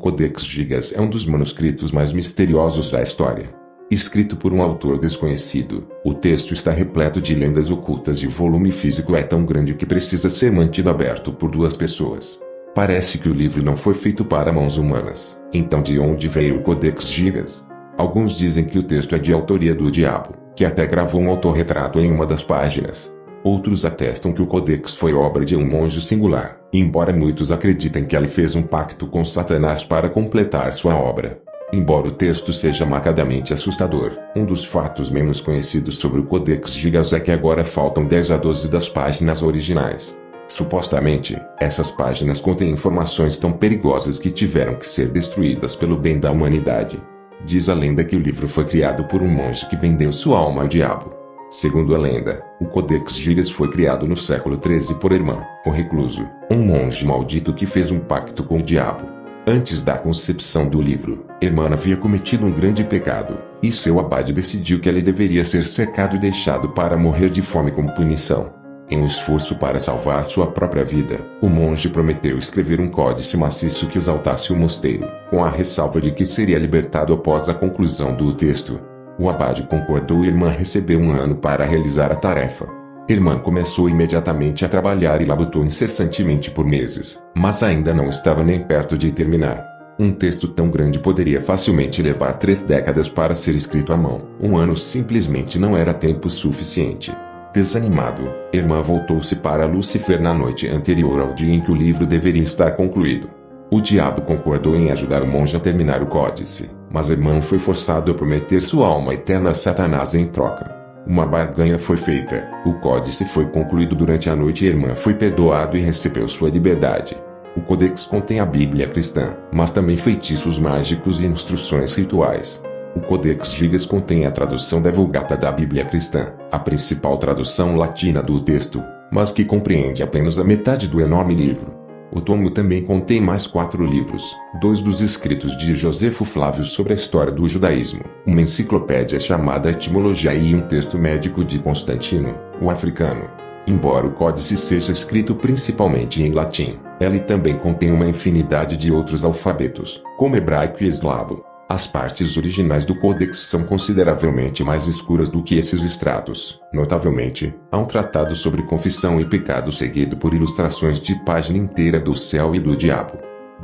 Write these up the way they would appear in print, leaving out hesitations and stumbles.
Codex Gigas é um dos manuscritos mais misteriosos da história. Escrito por um autor desconhecido, o texto está repleto de lendas ocultas e o volume físico é tão grande que precisa ser mantido aberto por duas pessoas. Parece que o livro não foi feito para mãos humanas. Então de onde veio o Codex Gigas? Alguns dizem que o texto é de autoria do diabo, que até gravou um autorretrato em uma das páginas. Outros atestam que o Codex foi obra de um monge singular, embora muitos acreditem que ele fez um pacto com Satanás para completar sua obra. Embora o texto seja marcadamente assustador, um dos fatos menos conhecidos sobre o Codex Gigas é que agora faltam 10 a 12 das páginas originais. Supostamente, essas páginas contêm informações tão perigosas que tiveram que ser destruídas pelo bem da humanidade. Diz a lenda que o livro foi criado por um monge que vendeu sua alma ao diabo. Segundo a lenda, o Codex Gigas foi criado no século XIII por Herman, o recluso, um monge maldito que fez um pacto com o diabo. Antes da concepção do livro, Herman havia cometido um grande pecado, e seu abade decidiu que ele deveria ser cercado e deixado para morrer de fome como punição. Em um esforço para salvar sua própria vida, o monge prometeu escrever um códice maciço que exaltasse o mosteiro, com a ressalva de que seria libertado após a conclusão do texto. O abade concordou e Herman recebeu um ano para realizar a tarefa. Herman começou imediatamente a trabalhar e labutou incessantemente por meses, mas ainda não estava nem perto de terminar. Um texto tão grande poderia facilmente levar 3 décadas para ser escrito à mão. Um ano simplesmente não era tempo suficiente. Desanimado, Herman voltou-se para Lúcifer na noite anterior ao dia em que o livro deveria estar concluído. O diabo concordou em ajudar o monge a terminar o códice, mas Herman foi forçado a prometer sua alma eterna a Satanás em troca. Uma barganha foi feita, o códice foi concluído durante a noite e Herman foi perdoado e recebeu sua liberdade. O Codex contém a Bíblia cristã, mas também feitiços mágicos e instruções rituais. O Codex Gigas contém a tradução da Vulgata da Bíblia cristã, a principal tradução latina do texto, mas que compreende apenas a metade do enorme livro. O tomo também contém mais 4 livros, 2 dos escritos de Josefo Flávio sobre a história do judaísmo, uma enciclopédia chamada Etimologia e um texto médico de Constantino, o africano. Embora o códice seja escrito principalmente em latim, ele também contém uma infinidade de outros alfabetos, como hebraico e eslavo. As partes originais do Codex são consideravelmente mais escuras do que esses extratos. Notavelmente, há um tratado sobre confissão e pecado seguido por ilustrações de página inteira do céu e do diabo.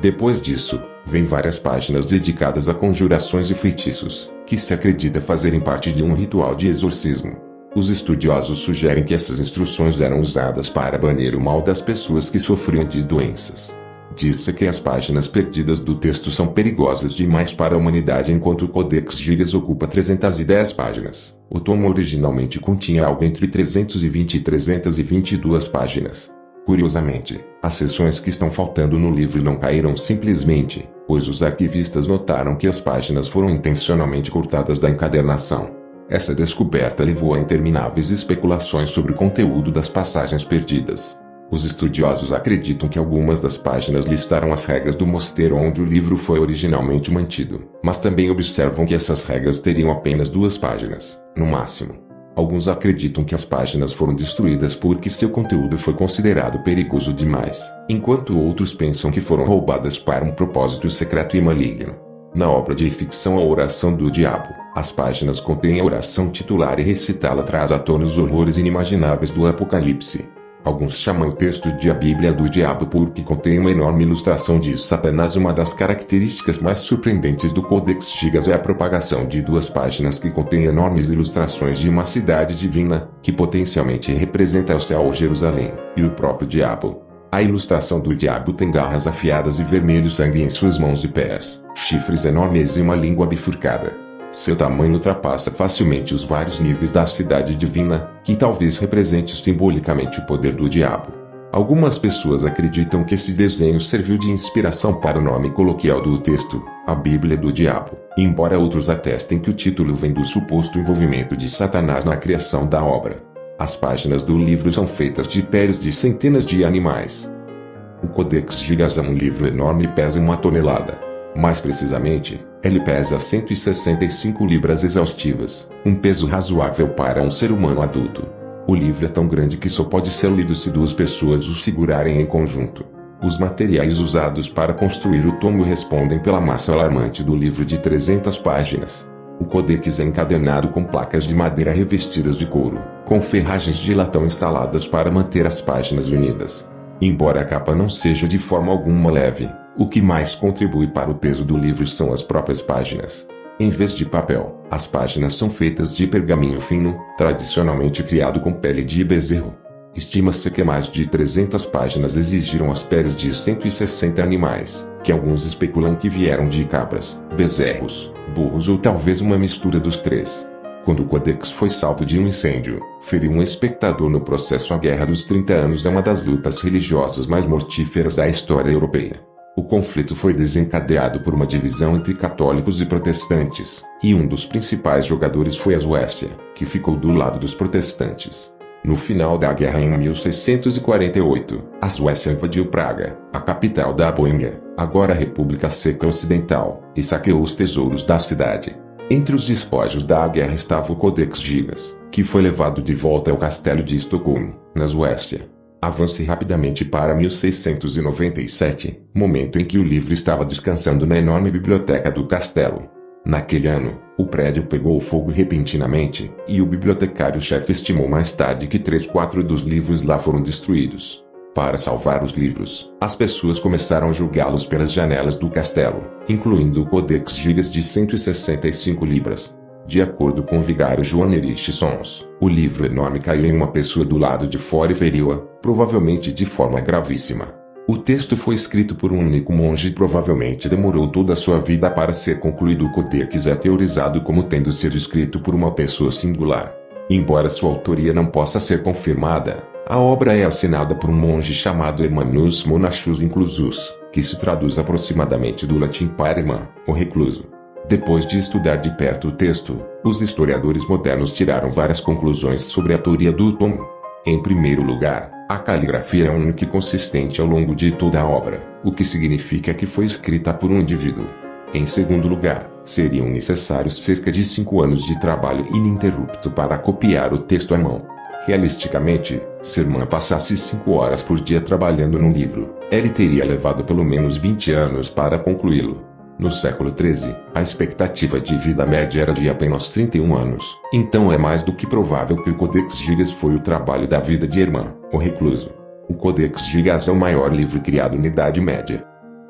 Depois disso, vem várias páginas dedicadas a conjurações e feitiços, que se acredita fazerem parte de um ritual de exorcismo. Os estudiosos sugerem que essas instruções eram usadas para banir o mal das pessoas que sofriam de doenças. Diz-se que as páginas perdidas do texto são perigosas demais para a humanidade enquanto o Codex Gigas ocupa 310 páginas. O tomo originalmente continha algo entre 320 e 322 páginas. Curiosamente, as seções que estão faltando no livro não caíram simplesmente, pois os arquivistas notaram que as páginas foram intencionalmente cortadas da encadernação. Essa descoberta levou a intermináveis especulações sobre o conteúdo das passagens perdidas. Os estudiosos acreditam que algumas das páginas listaram as regras do mosteiro onde o livro foi originalmente mantido, mas também observam que essas regras teriam apenas 2 páginas, no máximo. Alguns acreditam que as páginas foram destruídas porque seu conteúdo foi considerado perigoso demais, enquanto outros pensam que foram roubadas para um propósito secreto e maligno. Na obra de ficção A Oração do Diabo, as páginas contêm a oração titular e recitá-la traz à tona os horrores inimagináveis do Apocalipse. Alguns chamam o texto de a Bíblia do Diabo porque contém uma enorme ilustração de Satanás. Uma das características mais surpreendentes do Codex Gigas é a propagação de 2 páginas que contêm enormes ilustrações de uma cidade divina, que potencialmente representa o céu ou Jerusalém, e o próprio diabo. A ilustração do diabo tem garras afiadas e vermelho sangue em suas mãos e pés, chifres enormes e uma língua bifurcada. Seu tamanho ultrapassa facilmente os vários níveis da cidade divina, que talvez represente simbolicamente o poder do diabo. Algumas pessoas acreditam que esse desenho serviu de inspiração para o nome coloquial do texto, a Bíblia do Diabo, embora outros atestem que o título vem do suposto envolvimento de Satanás na criação da obra. As páginas do livro são feitas de peles de centenas de animais. O Codex Gigas é um livro enorme e pesa 1 tonelada. Mais precisamente, ele pesa 165 libras exaustivas, um peso razoável para um ser humano adulto. O livro é tão grande que só pode ser lido se 2 pessoas o segurarem em conjunto. Os materiais usados para construir o tomo respondem pela massa alarmante do livro de 300 páginas. O codex é encadenado com placas de madeira revestidas de couro, com ferragens de latão instaladas para manter as páginas unidas. Embora a capa não seja de forma alguma leve, o que mais contribui para o peso do livro são as próprias páginas. Em vez de papel, as páginas são feitas de pergaminho fino, tradicionalmente criado com pele de bezerro. Estima-se que mais de 300 páginas exigiram as peles de 160 animais, que alguns especulam que vieram de cabras, bezerros, burros ou talvez uma mistura dos três. Quando o Codex foi salvo de um incêndio, feriu um espectador no processo. A Guerra dos 30 Anos é uma das lutas religiosas mais mortíferas da história europeia. O conflito foi desencadeado por uma divisão entre católicos e protestantes, e um dos principais jogadores foi a Suécia, que ficou do lado dos protestantes. No final da guerra em 1648, a Suécia invadiu Praga, a capital da Boêmia, agora República Checa Ocidental, e saqueou os tesouros da cidade. Entre os despojos da guerra estava o Codex Gigas, que foi levado de volta ao castelo de Estocolmo, na Suécia. Avance rapidamente para 1697, momento em que o livro estava descansando na enorme biblioteca do castelo. Naquele ano, o prédio pegou fogo repentinamente, e o bibliotecário-chefe estimou mais tarde que 3/4 dos livros lá foram destruídos. Para salvar os livros, as pessoas começaram a jogá-los pelas janelas do castelo, incluindo o Codex Gigas de 165 libras. De acordo com o vigário João Erich Sons, o livro enorme caiu em uma pessoa do lado de fora e feriu-a, provavelmente de forma gravíssima. O texto foi escrito por um único monge e provavelmente demorou toda a sua vida para ser concluído. O Codex é teorizado como tendo sido escrito por uma pessoa singular. Embora sua autoria não possa ser confirmada, a obra é assinada por um monge chamado Hermanus Monachus Inclusus, que se traduz aproximadamente do latim para irmã, o recluso. Depois de estudar de perto o texto, os historiadores modernos tiraram várias conclusões sobre a autoria do tomo. Em primeiro lugar, a caligrafia é única e consistente ao longo de toda a obra, o que significa que foi escrita por um indivíduo. Em segundo lugar, seriam necessários cerca de 5 anos de trabalho ininterrupto para copiar o texto à mão. Realisticamente, se Hermann passasse 5 horas por dia trabalhando no livro, ele teria levado pelo menos 20 anos para concluí-lo. No século XIII, a expectativa de vida média era de apenas 31 anos, então é mais do que provável que o Codex Gigas foi o trabalho da vida de Hermann, o recluso. O Codex Gigas é o maior livro criado na Idade Média.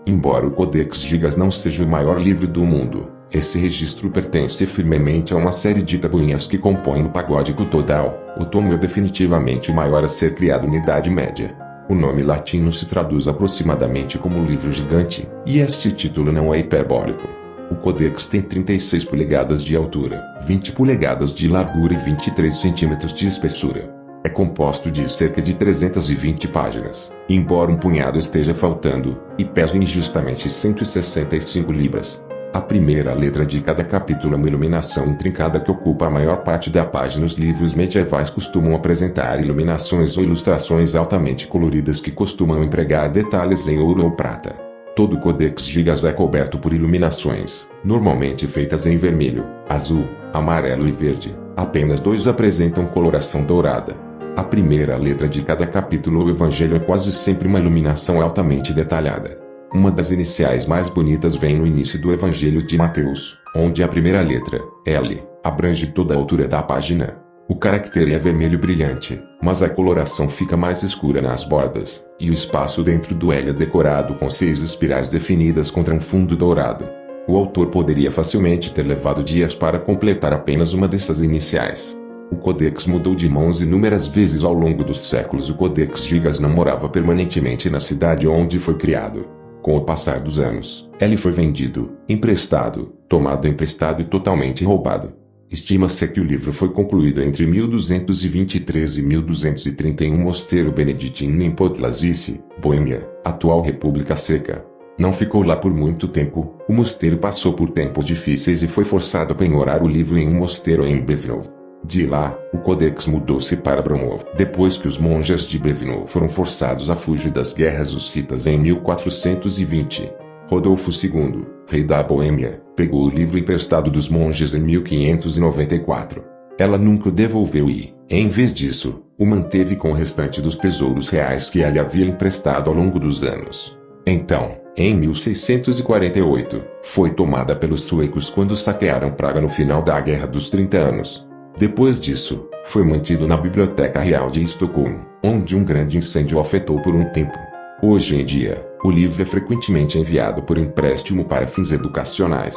Embora o Codex Gigas não seja o maior livro do mundo, esse registro pertence firmemente a uma série de tabuinhas que compõem o pagódico total. O tomo é definitivamente o maior a ser criado na Idade Média. O nome latino se traduz aproximadamente como livro gigante, e este título não é hiperbólico. O Codex tem 36 polegadas de altura, 20 polegadas de largura e 23 centímetros de espessura. É composto de cerca de 320 páginas, embora um punhado esteja faltando, e pesa injustamente 165 libras. A primeira letra de cada capítulo é uma iluminação intrincada que ocupa a maior parte da página. Os livros medievais costumam apresentar iluminações ou ilustrações altamente coloridas que costumam empregar detalhes em ouro ou prata. Todo o Codex Gigas é coberto por iluminações, normalmente feitas em vermelho, azul, amarelo e verde. Apenas 2 apresentam coloração dourada. A primeira letra de cada capítulo ou evangelho é quase sempre uma iluminação altamente detalhada. Uma das iniciais mais bonitas vem no início do Evangelho de Mateus, onde a primeira letra, L, abrange toda a altura da página. O caractere é vermelho brilhante, mas a coloração fica mais escura nas bordas, e o espaço dentro do L é decorado com 6 espirais definidas contra um fundo dourado. O autor poderia facilmente ter levado dias para completar apenas uma dessas iniciais. O Codex mudou de mãos inúmeras vezes ao longo dos séculos. O Codex Gigas não morava permanentemente na cidade onde foi criado. Com o passar dos anos, ele foi vendido, emprestado, tomado emprestado e totalmente roubado. Estima-se que o livro foi concluído entre 1223 e 1231 Mosteiro Beneditino em Podlazice, Boêmia, atual República Checa. Não ficou lá por muito tempo. O mosteiro passou por tempos difíceis e foi forçado a penhorar o livro em um mosteiro em Brevnov. De lá, o Codex mudou-se para Bromov, depois que os monges de Brevnov foram forçados a fugir das guerras hussitas em 1420. Rodolfo II, rei da Boêmia, pegou o livro emprestado dos monges em 1594. Ela nunca o devolveu e, Em vez disso, o manteve com o restante dos tesouros reais que ele havia emprestado ao longo dos anos. Então, em 1648, foi tomada pelos suecos quando saquearam Praga no final da Guerra dos 30 Anos. Depois disso, foi mantido na Biblioteca Real de Estocolmo, onde um grande incêndio o afetou por um tempo. Hoje em dia, o livro é frequentemente enviado por empréstimo para fins educacionais.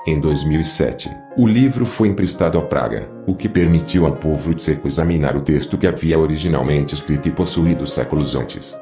Em 2007, o livro foi emprestado a Praga, o que permitiu ao povo tcheco examinar o texto que havia originalmente escrito e possuído séculos antes.